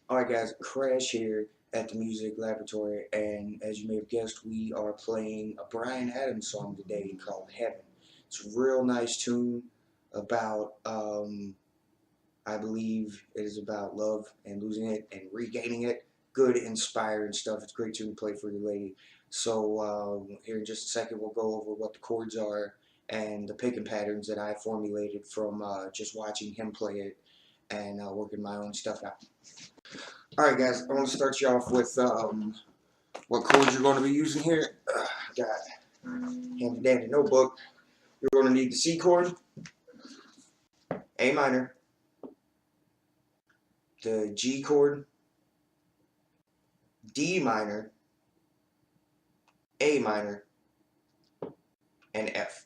Alright guys, Crash here at the Music Laboratory, and as you may have guessed, we are playing a Bryan Adams song today called Heaven. It's a real nice tune about, I believe it is about love and losing it and regaining it. Good, inspiring stuff. It's a great tune to play for your lady. So here in just a second we'll go over what the chords are and the picking patterns that I formulated from just watching him play it and working my own stuff out. Alright guys, I want to start you off with what chords you're going to be using here. Got handy dandy notebook. You're going to need the C chord, A minor, the G chord, D minor, A minor, and F.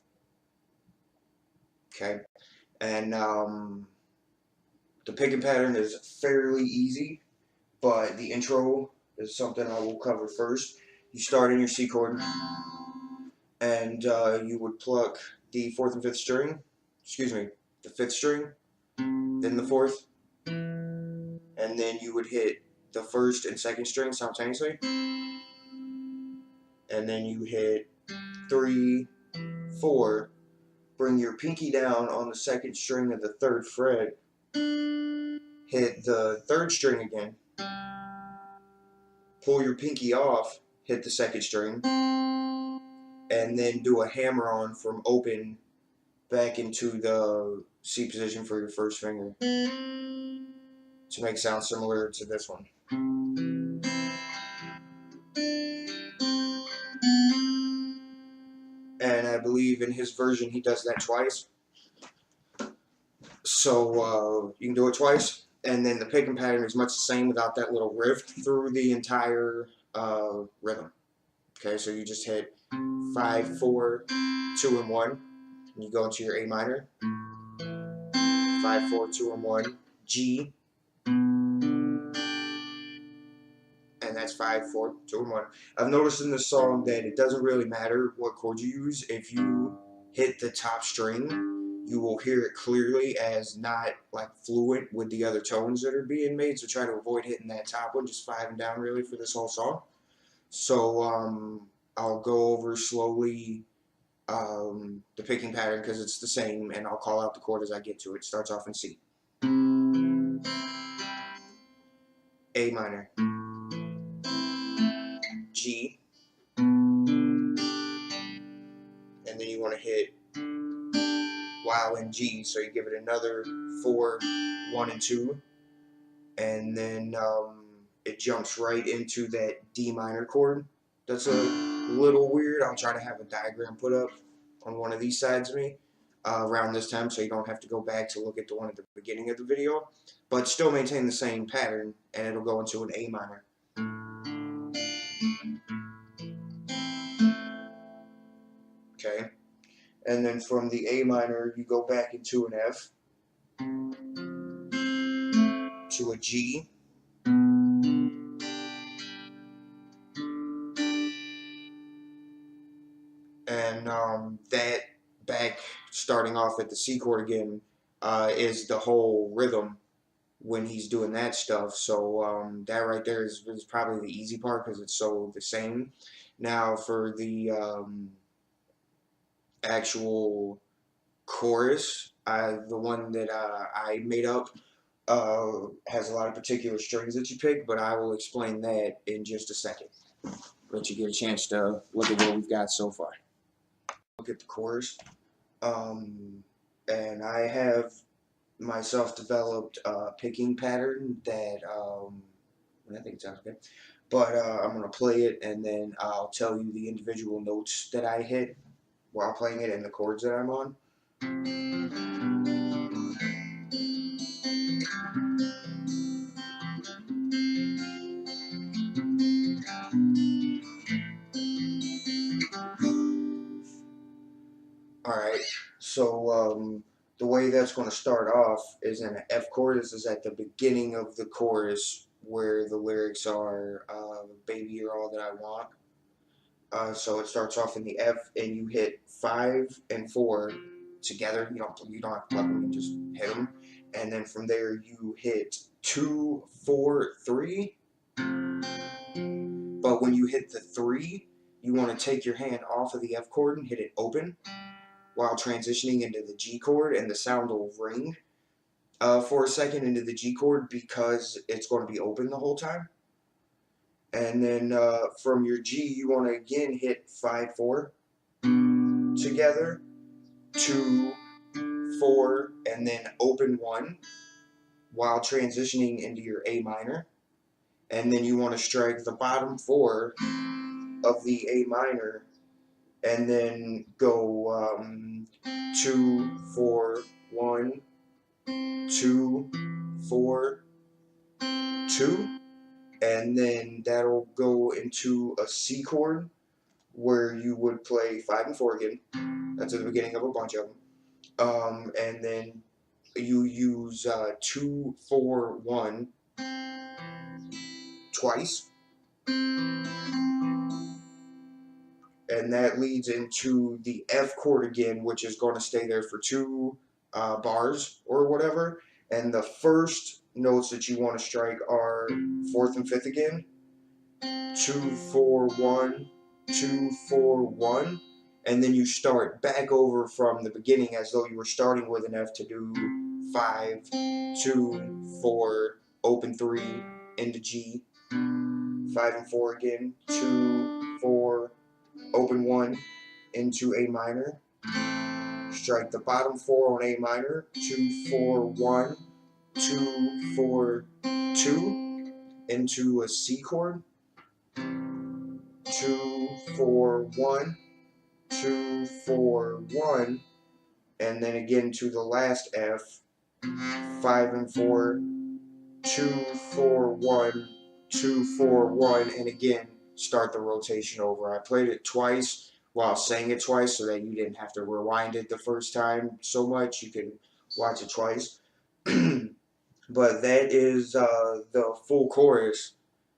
Okay, and the picking pattern is fairly easy, but the intro is something I will cover first. You start in your C chord, and you would pluck the 4th and 5th string, the 5th string, then the 4th, and then you would hit the 1st and 2nd string simultaneously, and then you hit 3, 4, bring your pinky down on the 2nd string of the 3rd fret, hit the 3rd string again, pull your pinky off, hit the 2nd string, and then do a hammer on from open back into the C position for your 1st finger to make it sound similar to this one. And I believe in his version he does that twice. So you can do it twice, and then the picking pattern is much the same without that little rift through the entire rhythm. Okay, so you just hit 5, 4, 2, and 1, and you go into your A minor, 5, 4, 2, and 1, G, and that's 5, 4, 2, and 1. I've noticed in this song that it doesn't really matter what chord you use. If you hit the top string, you will hear it clearly as not like fluent with the other tones that are being made, so try to avoid hitting that top one, just 5 and down really for this whole song. So I'll go over slowly the picking pattern because it's the same, and I'll call out the chord as I get to it. It starts off in C. A minor, G, and then you want to hit while in G, so you give it another 4, 1, and 2, and then it jumps right into that D minor chord. That's a little weird. I'll try to have a diagram put up on one of these sides of me around this time, so you don't have to go back to look at the one at the beginning of the video, but still maintain the same pattern, and it'll go into an A minor. Okay, and then from the A minor you go back into an F to a G, and that back starting off at the C chord again is the whole rhythm when he's doing that stuff. So that right there is probably the easy part because it's so the same. Now for the actual chorus, the one that I made up has a lot of particular strings that you pick, but I will explain that in just a second. Let you get a chance to look at what we've got so far. Look at the chorus, and I have myself developed a picking pattern that I think it sounds good, but I'm gonna play it and then I'll tell you the individual notes that I hit while playing it and the chords that I'm on. Alright, so the way that's going to start off is in an F chord. This is at the beginning of the chorus where the lyrics are, baby, you're all that I want. So it starts off in the F, and you hit 5 and 4 together. You don't have to plug them, you just hit them. And then from there you hit 2, 4, 3. But when you hit the 3, you want to take your hand off of the F chord and hit it open while transitioning into the G chord, and the sound will ring for a second into the G chord because it's going to be open the whole time. And then from your G, you want to again hit 5, 4 together, 2, 4, and then open 1 while transitioning into your A minor. And then you want to strike the bottom 4 of the A minor and then go 2, 4, 1, 2, 4, 2, and then that'll go into a C chord where you would play 5 and 4 again. That's at the beginning of a bunch of them. And then you use 2, 4, 1 twice, and that leads into the F chord again, which is going to stay there for 2 bars or whatever. And the first notes that you want to strike are 4th and 5th again. 2, 4, 1, 2, 4, 1, and then you start back over from the beginning as though you were starting with an F to do 5, 2, 4, open 3 into G, 5 and 4 again, 2, 4, open 1 into A minor, strike the bottom 4 on A minor, 2, 4, 1, 2, 4, 2 into a C chord, 2, 4, 1, 2, 4, 1, and then again to the last F, 5 and 4, 2, 4, 1, 2, 4, 1, and again start the rotation over. I played it twice while saying it twice so that you didn't have to rewind it the first time so much. You can watch it twice. But that is the full chorus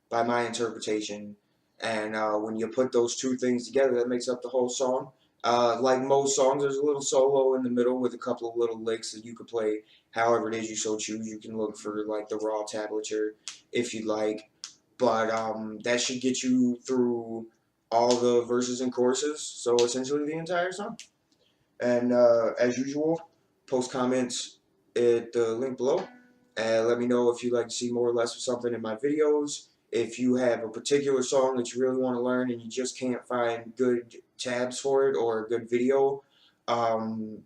by my interpretation. And when you put those two things together, that makes up the whole song. Like most songs, there's a little solo in the middle with a couple of little licks that you could play however it is you so choose. You can look for like the raw tablature if you like. But that should get you through all the verses and choruses, so essentially the entire song. And as usual, post comments at the link below. And let me know if you'd like to see more or less of something in my videos. If you have a particular song that you really want to learn and you just can't find good tabs for it or a good video,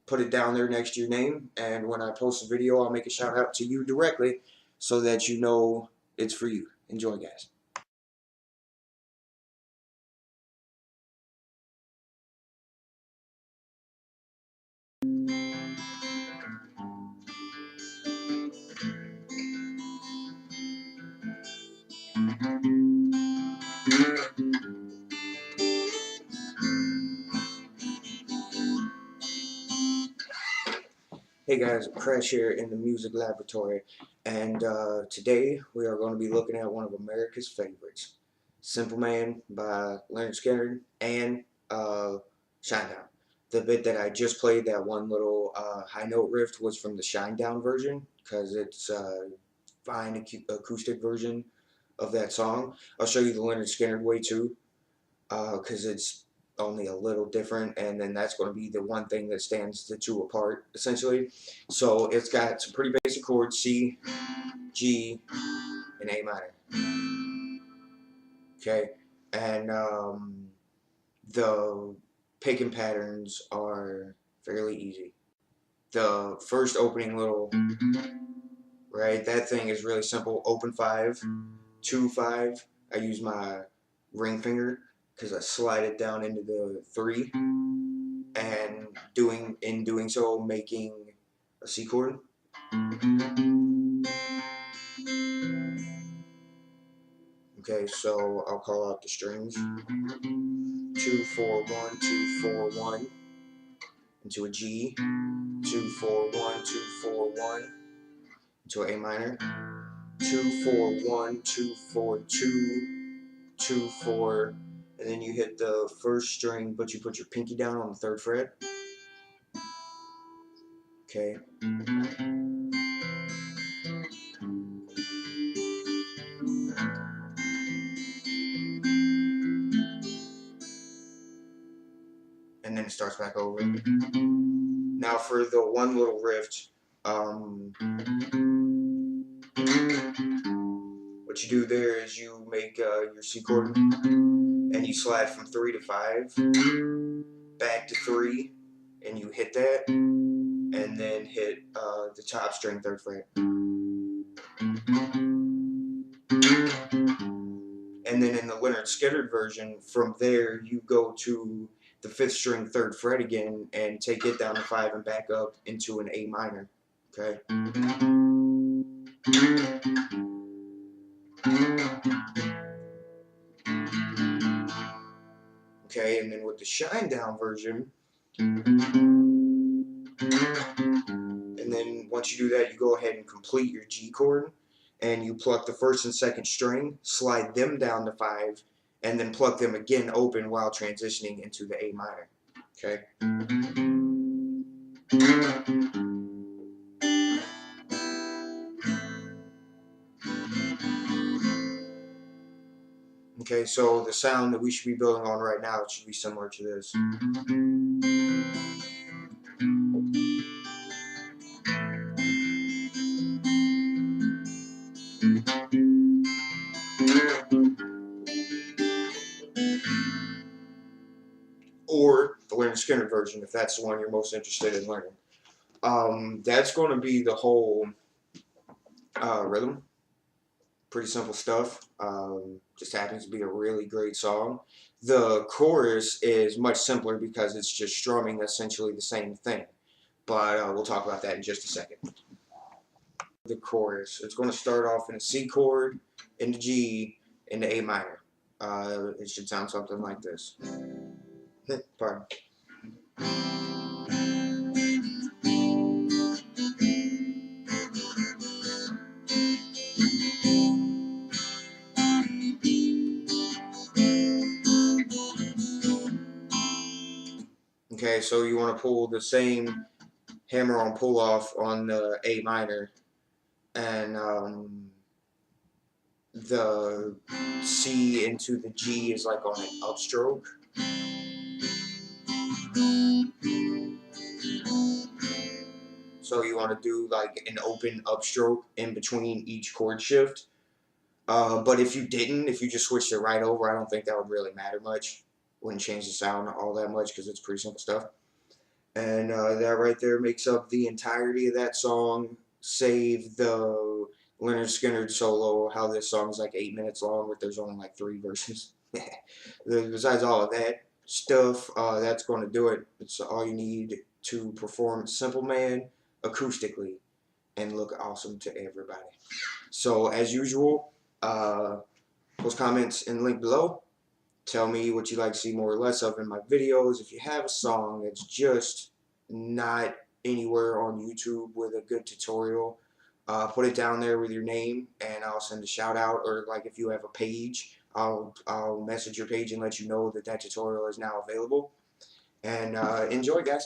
put it down there next to your name. And when I post a video, I'll make a shout out to you directly so that you know it's for you. Enjoy, guys. Hey guys, Crash here in the Music Laboratory, and today we are going to be looking at one of America's favorites, Simple Man by Lynyrd Skynyrd and Shinedown. The bit that I just played, that one little high note riff, was from the Shinedown version, because it's a fine acoustic version of that song. I'll show you the Lynyrd Skynyrd way too, because it's only a little different, and then that's going to be the one thing that stands the two apart, essentially. So it's got some pretty basic chords, C, G, and A minor. Okay, and the picking patterns are fairly easy. The first opening little, right, that thing is really simple. Open 5, 2, 5. I use my ring finger because I slide it down into the 3, and in doing so, making a C chord. Okay, so I'll call out the strings. 2, 4, 1, 2, 4, 1. into a G, 2 4 1 2 4 1, into an A minor, 2 4 1 2 4 2 2 4, and then you hit the first string, but you put your pinky down on the 3rd fret. Okay. And then it starts back over. Now for the one little riff, what you do there is you make your C chord, and you slide from 3 to 5, back to 3, and you hit that, and then hit the top string 3rd fret. And then in the Lynyrd Skynyrd version, from there you go to the 5th string 3rd fret again and take it down to 5 and back up into an A minor. Okay. Okay, and then with the Shinedown version, and then once you do that, you go ahead and complete your G chord, and you pluck the 1st and 2nd string, slide them down to 5, and then pluck them again open while transitioning into the A minor. Okay. Okay, so the sound that we should be building on right now should be similar to this. Or the Lynyrd Skynyrd version, if that's the one you're most interested in learning. That's going to be the whole rhythm. Pretty simple stuff. Just happens to be a really great song. The chorus is much simpler because it's just strumming essentially the same thing. But we'll talk about that in just a second. The chorus, it's going to start off in a C chord, in the G, in the A minor. It should sound something like this. Pardon. Okay, so you want to pull the same hammer on pull off on the A minor, and the C into the G is like on an upstroke. So you want to do like an open upstroke in between each chord shift. But if you didn't, if you just switched it right over, I don't think that would really matter much. Wouldn't change the sound all that much because it's pretty simple stuff. And that right there makes up the entirety of that song, save the Lynyrd Skynyrd solo, how this song is like 8 minutes long, but there's only like 3 verses. Besides all of that stuff, that's going to do it. It's all you need to perform Simple Man acoustically and look awesome to everybody. So as usual, post comments in the link below. Tell me what you'd like to see more or less of in my videos. If you have a song that's just not anywhere on YouTube with a good tutorial, put it down there with your name and I'll send a shout out. Or like if you have a page, I'll message your page and let you know that that tutorial is now available. And enjoy, guys.